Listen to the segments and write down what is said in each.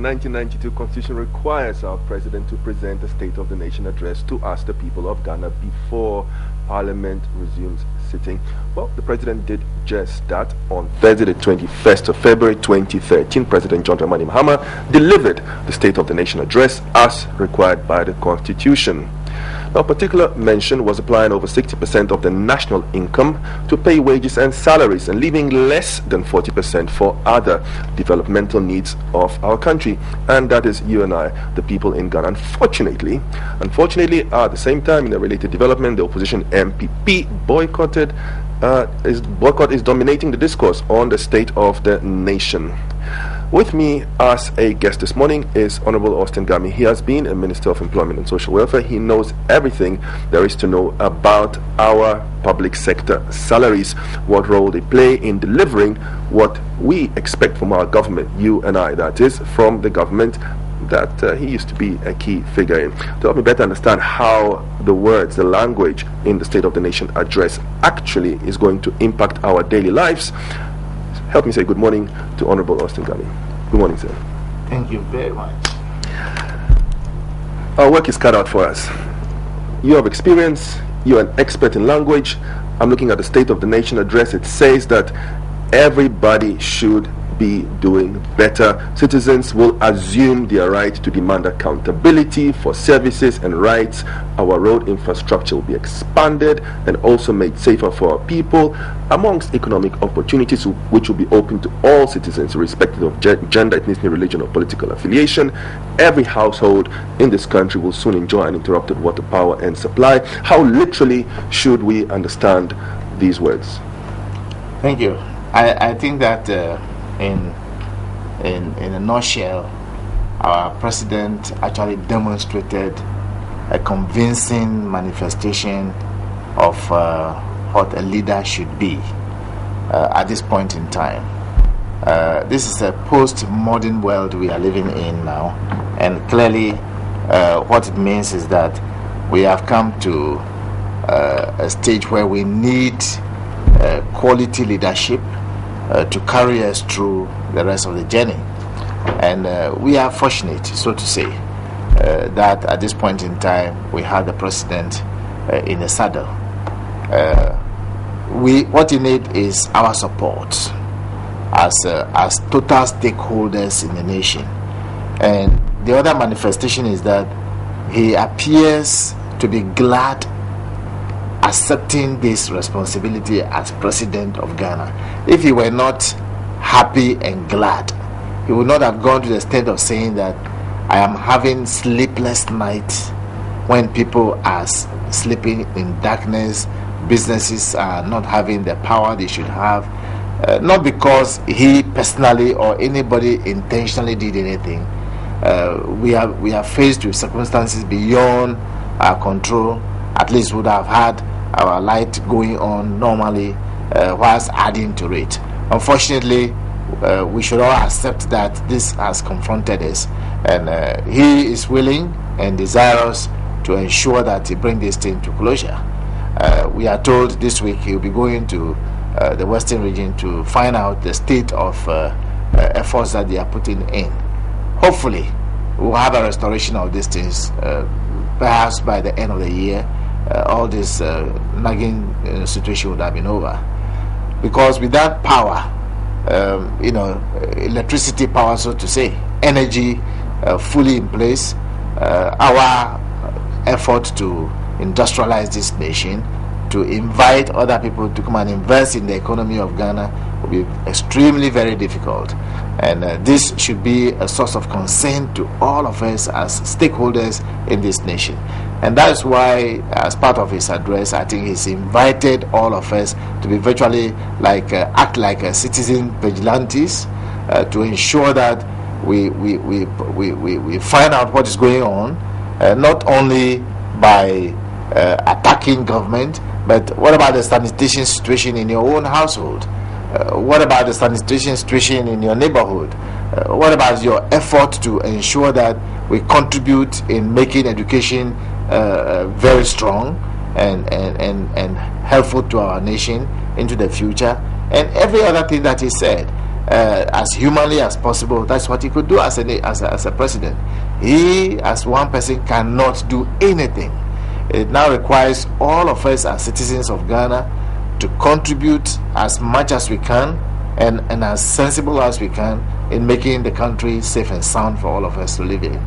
the 1992 Constitution requires our president to present a State of the Nation address to us, the people of Ghana, before Parliament resumes sitting. Well, the president did just that. On Thursday, the 21st of February 2013, President John Dramani Mahama delivered the State of the Nation address as required by the Constitution. Now, particular mention was applying over 60% of the national income to pay wages and salaries and leaving less than 40% for other developmental needs of our country. And that is you and I, the people in Ghana. Unfortunately, at the same time, in a related development, the opposition MPP boycott is dominating the discourse on the state of the nation. With me as a guest this morning is Honorable Austin Gamey. He has been a Minister of Employment and Social Welfare. He knows everything there is to know about our public sector salaries, what role they play in delivering what we expect from our government, you and I, that is, from the government that he used to be a key figure in. To help me better understand how the words, the language in the State of the Nation address actually is going to impact our daily lives, help me say good morning to Honorable Austin Gamey. Good morning, sir. Thank you very much. Our work is cut out for us. You have experience, you're an expert in language. I'm looking at the State of the Nation address. It says that everybody should be doing better. Citizens will assume their right to demand accountability for services and rights. Our road infrastructure will be expanded and also made safer for our people, amongst economic opportunities which will be open to all citizens irrespective of gender, ethnicity, religion or political affiliation. Every household in this country will soon enjoy uninterrupted water power and supply. How literally should we understand these words? Thank you. I think that in a nutshell, our president actually demonstrated a convincing manifestation of what a leader should be at this point in time. This is a post-modern world we are living in now, and clearly what it means is that we have come to a stage where we need quality leadership to carry us through the rest of the journey. And we are fortunate, so to say, that at this point in time we have the president in the saddle. What we need is our support as total stakeholders in the nation. And the other manifestation is that he appears to be glad accepting this responsibility as president of Ghana. If he were not happy and glad, he would not have gone to the extent of saying that I am having sleepless nights when people are sleeping in darkness, businesses are not having the power they should have, not because he personally or anybody intentionally did anything. We are faced with circumstances beyond our control. At least would have had our light going on normally whilst adding to it. Unfortunately, we should all accept that this has confronted us, and he is willing and desirous to ensure that he brings this thing to closure. We are told this week he will be going to the Western region to find out the state of efforts that they are putting in. Hopefully, we'll have a restoration of these things, perhaps by the end of the year. All this nagging situation would have been over, because with that power, electricity power, so to say, energy fully in place, our effort to industrialize this nation, to invite other people to come and invest in the economy of Ghana will be extremely very difficult. And this should be a source of concern to all of us as stakeholders in this nation. And that is why, as part of his address, I think he's invited all of us to be virtually act like citizen vigilantes, to ensure that we find out what is going on, not only by attacking government, but what about the sanitation situation in your own household? What about the sanitation situation in your neighborhood? What about your effort to ensure that we contribute in making education very strong and helpful to our nation into the future? And every other thing that he said. as humanly as possible. That's what he could do as a president. He, as one person, cannot do anything. It now requires all of us as citizens of Ghana to contribute as much as we can and as sensible as we can in making the country safe and sound for all of us to live in.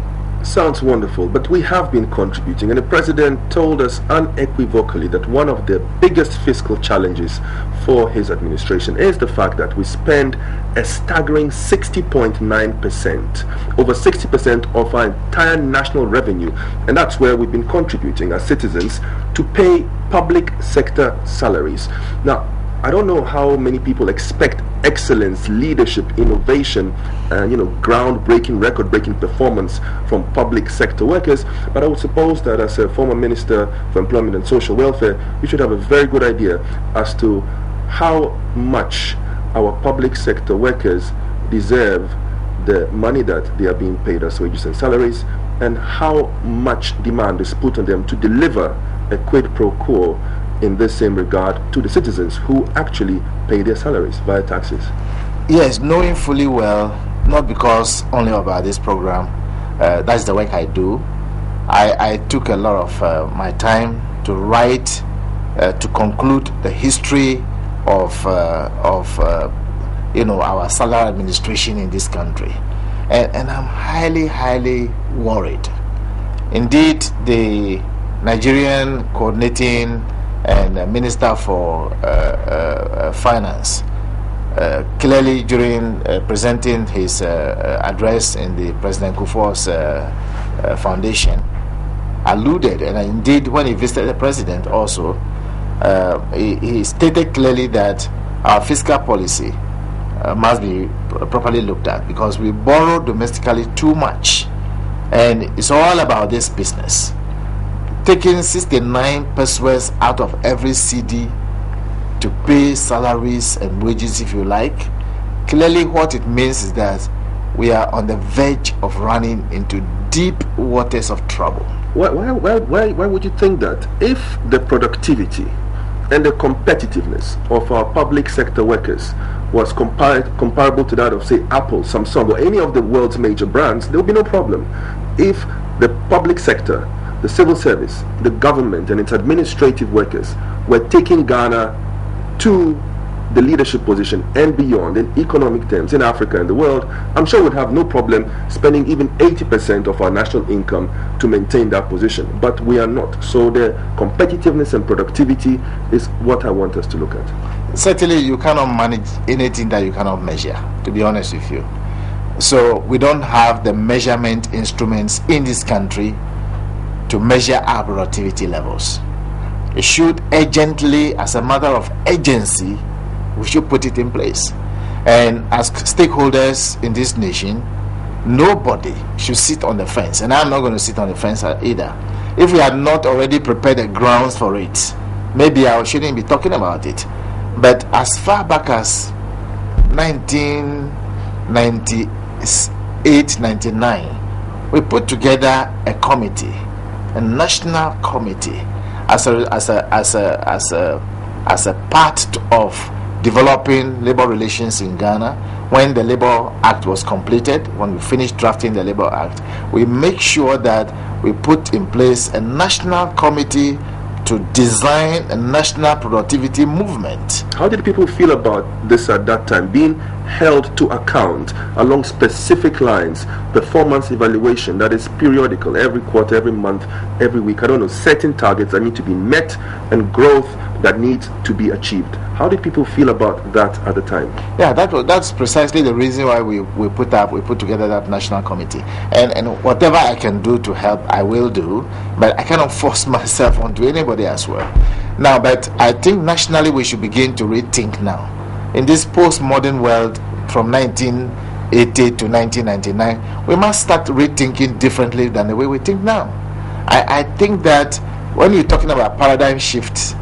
Sounds wonderful, but we have been contributing, and the president told us unequivocally that one of the biggest fiscal challenges for his administration is the fact that we spend a staggering 60.9%, over 60% of our entire national revenue, and that's where we've been contributing as citizens to pay public sector salaries. Now, I don't know how many people expect excellence, leadership, innovation, and groundbreaking, record-breaking performance from public sector workers. But I would suppose that as a former Minister for Employment and Social Welfare, you should have a very good idea as to how much our public sector workers deserve the money that they are being paid as wages and salaries, and how much demand is put on them to deliver a quid pro quo in this same regard to the citizens who actually pay their salaries via taxes. Yes, knowing fully well, not because only about this program, that's the work I do. I took a lot of my time to write, to conclude the history of our salary administration in this country, and I'm highly worried. Indeed, the Nigerian coordinating and Minister for Finance clearly during presenting his address in the President Kufuor's foundation alluded, and indeed when he visited the president also, he stated clearly that our fiscal policy must be properly looked at, because we borrow domestically too much, and it's all about this business. Taking 69 pesos out of every CD to pay salaries and wages, if you like, clearly what it means is that we are on the verge of running into deep waters of trouble. Why would you think that? If the productivity and the competitiveness of our public sector workers was comparable to that of, say, Apple, Samsung, or any of the world's major brands, there would be no problem. If the public sector, the civil service, the government and its administrative workers were taking Ghana to the leadership position and beyond in economic terms in Africa and the world, I'm sure we'd have no problem spending even 80% of our national income to maintain that position. But we are not. So the competitiveness and productivity is what I want us to look at. Certainly you cannot manage anything that you cannot measure, to be honest with you. So we don't have the measurement instruments in this country to measure our productivity levels. It should urgently, as a matter of urgency, we should put it in place. And as stakeholders in this nation, nobody should sit on the fence, and I'm not going to sit on the fence either. If we had not already prepared the grounds for it, maybe I shouldn't be talking about it. But as far back as 1998-99, we put together a committee, a national committee, as a part of developing labor relations in Ghana. When the Labor Act was completed, when we finished drafting the Labor Act, we make sure that we put in place a national committee to design a national productivity movement. How did people feel about this at that time, being held to account along specific lines, performance evaluation that is periodical, every quarter, every month, every week, I don't know, certain targets that need to be met and growth that needs to be achieved? How did people feel about that at the time? Yeah, that's precisely the reason why we put together that national committee. And whatever I can do to help, I will do, but I cannot force myself onto anybody as well. Now, but I think nationally we should begin to rethink now. In this postmodern world from 1980 to 1999, we must start rethinking differently than the way we think now. I think that when you're talking about paradigm shifts,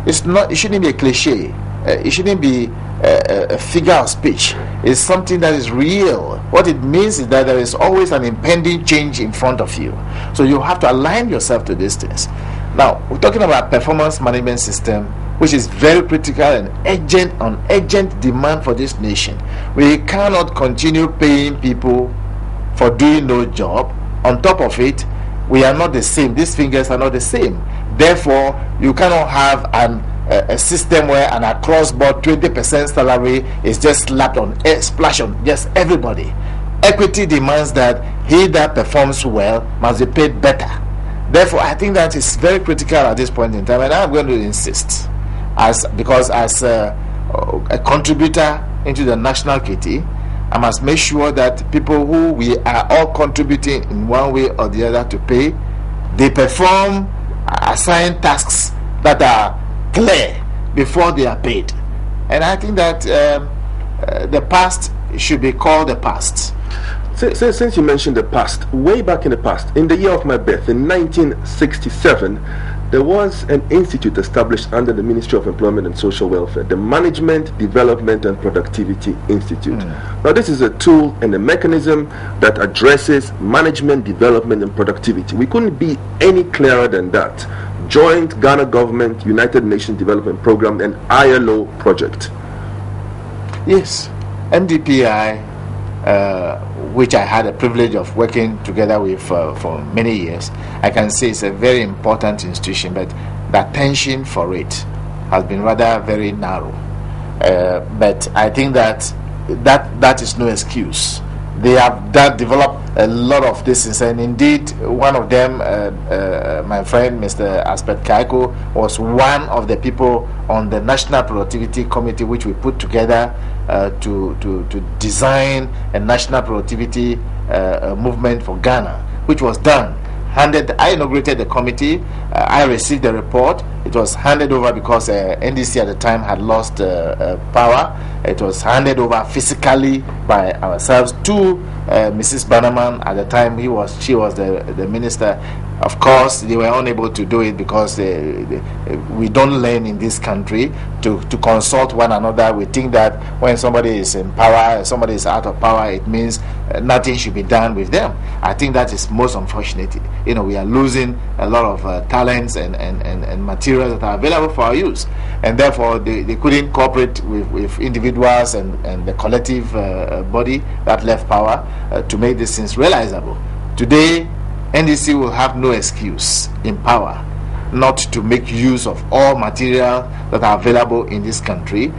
it shouldn't be a cliche. It shouldn't be a figure of speech. It's something that is real. What it means is that there is always an impending change in front of you. So you have to align yourself to these things. Now, we're talking about performance management system which is very critical and urgent demand for this nation. We cannot continue paying people for doing no job. On top of it, we are not the same. These fingers are not the same. Therefore, you cannot have a system where an across-board 20% salary is just slapped on, splash on just everybody. Equity demands that he that performs well must be paid better. Therefore, I think that is very critical at this point in time, and I'm going to insist, because as a contributor into the national kitty, I must make sure that people who we are all contributing in one way or the other to pay, they perform assigned tasks that are clear before they are paid. And I think that the past should be called the past. Since you mentioned the past, way back in the past, in the year of my birth, in 1967, there was an institute established under the Ministry of Employment and Social Welfare, the Management, Development and Productivity Institute. Now, this is a tool and a mechanism that addresses management, development and productivity. We couldn't be any clearer than that. Joint Ghana Government, United Nations Development Program and ILO project. Yes, MDPI, which I had a privilege of working together with for many years, I can say it's a very important institution, but the attention for it has been rather very narrow. But I think that is no excuse. They have developed a lot of things, and indeed one of them, my friend Mr. Aspet Kaiko, was one of the people on the National Productivity Committee which we put together to design a national productivity movement for Ghana, which was done. I inaugurated the committee. I received the report. It was handed over because NDC at the time had lost power. It was handed over physically by ourselves to Mrs. Bannerman at the time. She was the minister. Of course, they were unable to do it because we don't learn in this country to consult one another. We think that when somebody is in power, somebody is out of power, it means nothing should be done with them. I think that is most unfortunate. We are losing a lot of talents and materials that are available for our use, and therefore they couldn't cooperate with individuals and the collective body that left power to make these things realizable. Today, NDC will have no excuse in power not to make use of all material that are available in this country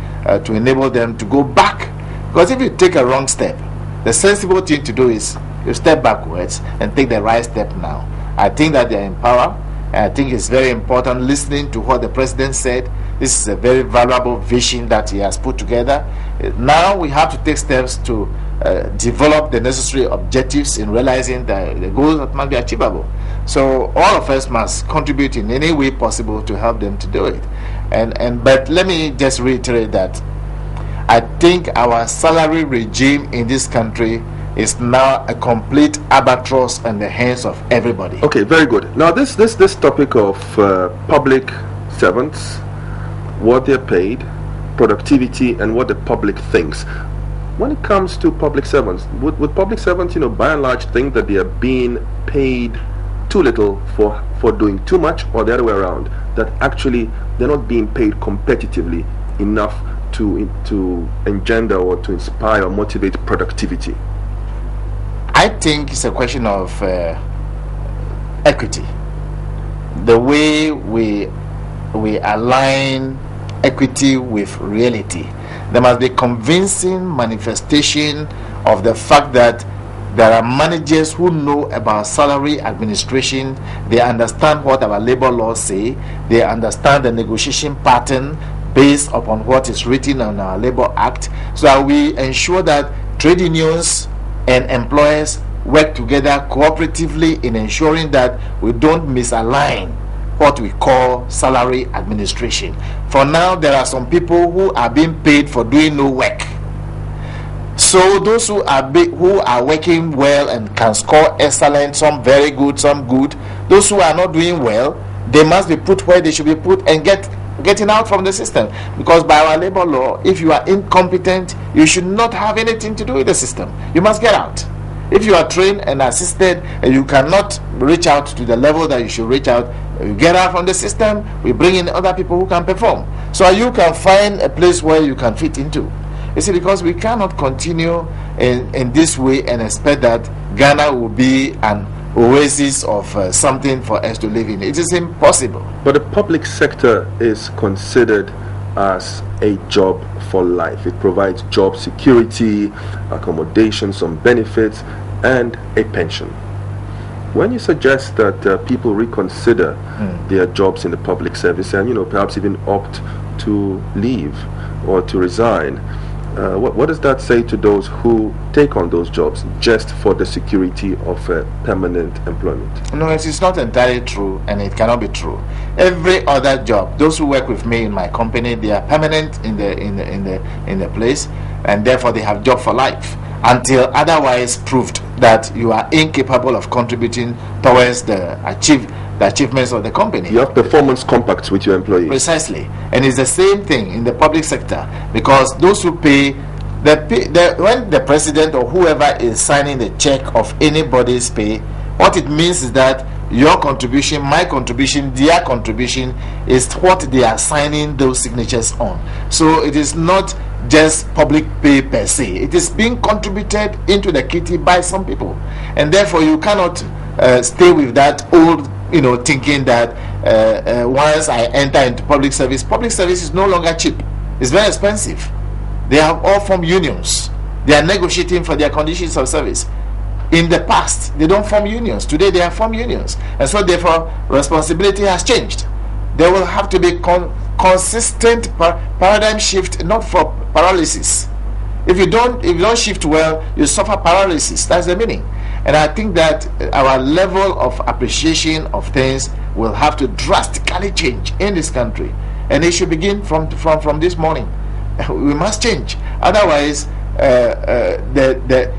to enable them to go back. Because if you take a wrong step, the sensible thing to do is you step backwards and take the right step now. I think that they are in power, and I think it's very important listening to what the president said. This is a very valuable vision that he has put together. Now we have to take steps to develop the necessary objectives in realizing the goals that must be achievable. So all of us must contribute in any way possible to help them to do it. But let me just reiterate that I think our salary regime in this country is now a complete albatross in the hands of everybody. Okay, very good. Now this topic of public servants, what they're paid, productivity, and what the public thinks. When it comes to public servants, would public servants, by and large, think that they are being paid too little for doing too much, or the other way around, that actually they're not being paid competitively enough to engender or to inspire or motivate productivity? I think it's a question of equity. The way we align equity with reality. There must be convincing manifestation of the fact that there are managers who know about salary administration. They understand what our labor laws say. They understand the negotiation pattern based upon what is written on our Labor Act, so that we ensure that trade unions and employers work together cooperatively in ensuring that we don't misalign what we call salary administration. For now, there are some people who are being paid for doing no work. So those who are working well and can score excellent, some very good, some good, those who are not doing well, they must be put where they should be put and getting out from the system. Because by our labor law, if you are incompetent, you should not have anything to do with the system. You must get out. If you are trained and assisted and you cannot reach out to the level that you should reach out, you get out from the system, we bring in other people who can perform. so you can find a place where you can fit into. You see, because we cannot continue in this way and expect that Ghana will be an oasis of something for us to live in. It is impossible. But the public sector is considered as a job for life. It provides job security, accommodation, some benefits, and a pension. When you suggest that people reconsider their jobs in the public service and, perhaps even opt to leave or to resign, what does that say to those who take on those jobs just for the security of permanent employment? No, it is not entirely true, and it cannot be true. Every other job, those who work with me in my company, they are permanent in the place, and therefore they have job for life until otherwise proved that you are incapable of contributing towards the achievements of the company. You have performance compacts with your employees. Precisely. And it's the same thing in the public sector, because those who pay, when the president or whoever is signing the check of anybody's pay, what it means is that your contribution, my contribution, their contribution is what they are signing those signatures on. So it is not just public pay per se. It is being contributed into the kitty by some people, and therefore you cannot stay with that old thinking that once I enter into public service is no longer cheap. It's very expensive. They have all formed unions. They are negotiating for their conditions of service. In the past, they don't form unions. Today, they have formed unions, and so therefore, responsibility has changed. There will have to be consistent paradigm shift, not for paralysis. If you don't shift well, you suffer paralysis. That's the meaning. And I think that our level of appreciation of things will have to drastically change in this country, and it should begin from this morning. We must change. Otherwise,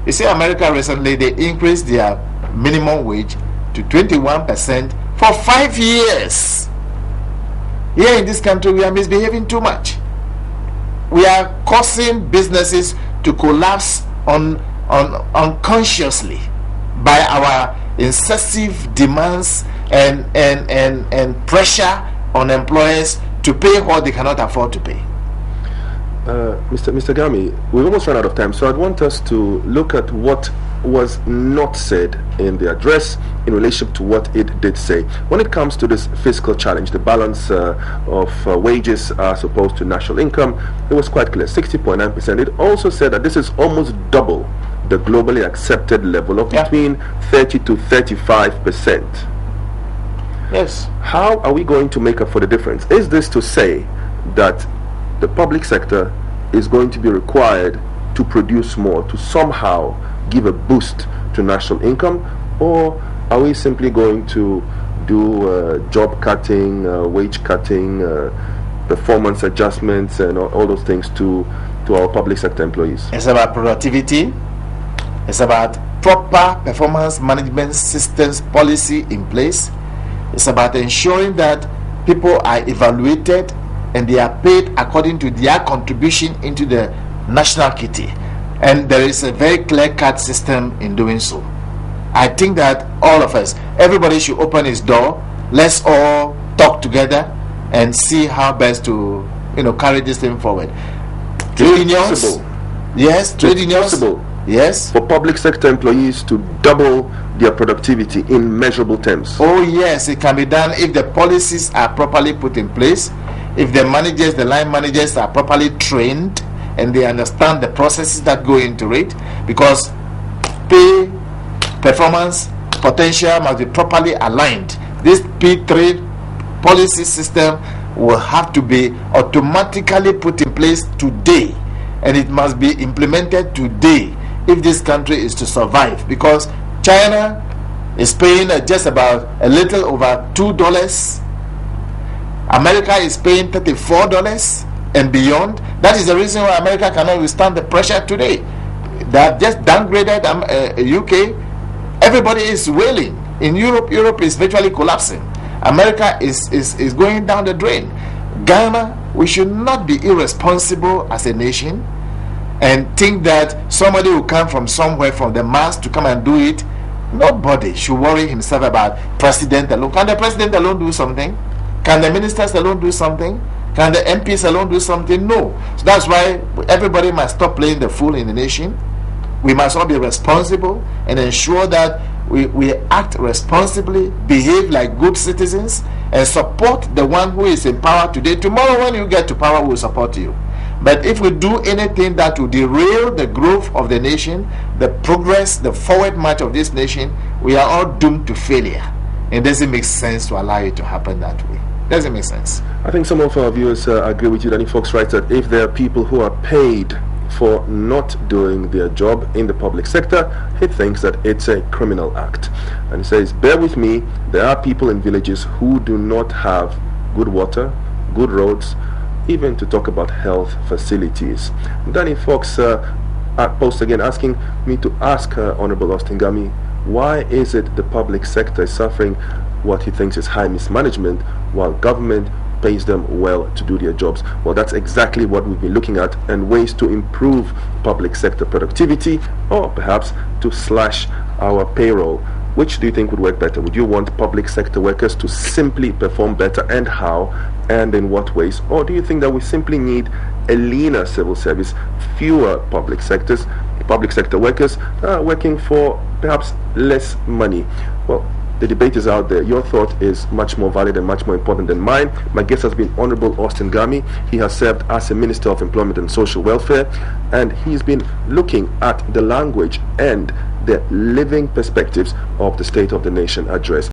you see, America recently, they increased their minimum wage to 21% for 5 years. Here in this country, we are misbehaving too much. We are causing businesses to collapse unconsciously by our excessive demands and pressure on employers to pay what they cannot afford to pay. Mr. Gamey, we've almost run out of time, so I'd want us to look at what was not said in the address in relation to what it did say. When it comes to this fiscal challenge, the balance of wages as opposed to national income, it was quite clear, 60.9%. It also said that this is almost double the globally accepted level of between 30 to 35%. Yes. How are we going to make up for the difference? Is this to say that the public sector is going to be required to produce more, to somehow give a boost to national income, or are we simply going to do job cutting, wage cutting, performance adjustments, and all those things to our public sector employees? It's about productivity. It's about proper performance management systems policy in place. It's about ensuring that people are evaluated and they are paid according to their contribution into the national kitty. And there is a very clear-cut system in doing so. I think that all of us, everybody should open his door. Let's all talk together and see how best to carry this thing forward. Trade unions, yes. Trade unions, yes. For public sector employees to double their productivity in measurable terms. Oh yes, it can be done if the policies are properly put in place, if the managers, the line managers are properly trained and they understand the processes that go into it, because pay, performance, potential must be properly aligned. This P3 policy system will have to be automatically put in place today, and it must be implemented today if this country is to survive, because China is paying just about a little over $2. America is paying $34 and beyond. That is the reason why America cannot withstand the pressure today. They have just downgraded UK. Everybody is wailing. In Europe is virtually collapsing. America is going down the drain. Ghana, we should not be irresponsible as a nation and think that somebody will come from somewhere, from the mass, to come and do it. Nobody should worry himself about president alone. Can the president alone do something? Can the ministers alone do something? Can the MPs alone do something? No. So that's why everybody must stop playing the fool in the nation. We must all be responsible and ensure that we act responsibly, behave like good citizens, and support the one who is in power today. Tomorrow when you get to power, we will support you. But if we do anything that will derail the growth of the nation, the progress, the forward march of this nation, we are all doomed to failure. It doesn't make sense to allow it to happen that way. Doesn't make sense. I think some of our viewers agree with you. Danny Fox writes that if there are people who are paid for not doing their job in the public sector, he thinks that it's a criminal act. And he says, bear with me, there are people in villages who do not have good water, good roads, even to talk about health facilities. Danny Fox posts again asking me to ask Honorable Austin Gamey, why is it the public sector is suffering what he thinks is high mismanagement while government pays them well to do their jobs? Well, that's exactly what we've been looking at, and ways to improve public sector productivity, or perhaps to slash our payroll. Which do you think would work better? Would you want public sector workers to simply perform better, and how, and in what ways? Or do you think that we simply need a leaner civil service, fewer public sector workers working for perhaps less money? Well, the debate is out there. Your thought is much more valid and much more important than mine. My guest has been Honorable Austin Gamey. He has served as a Minister of Employment and Social Welfare, and he's been looking at the language and the living perspectives of the State of the Nation address.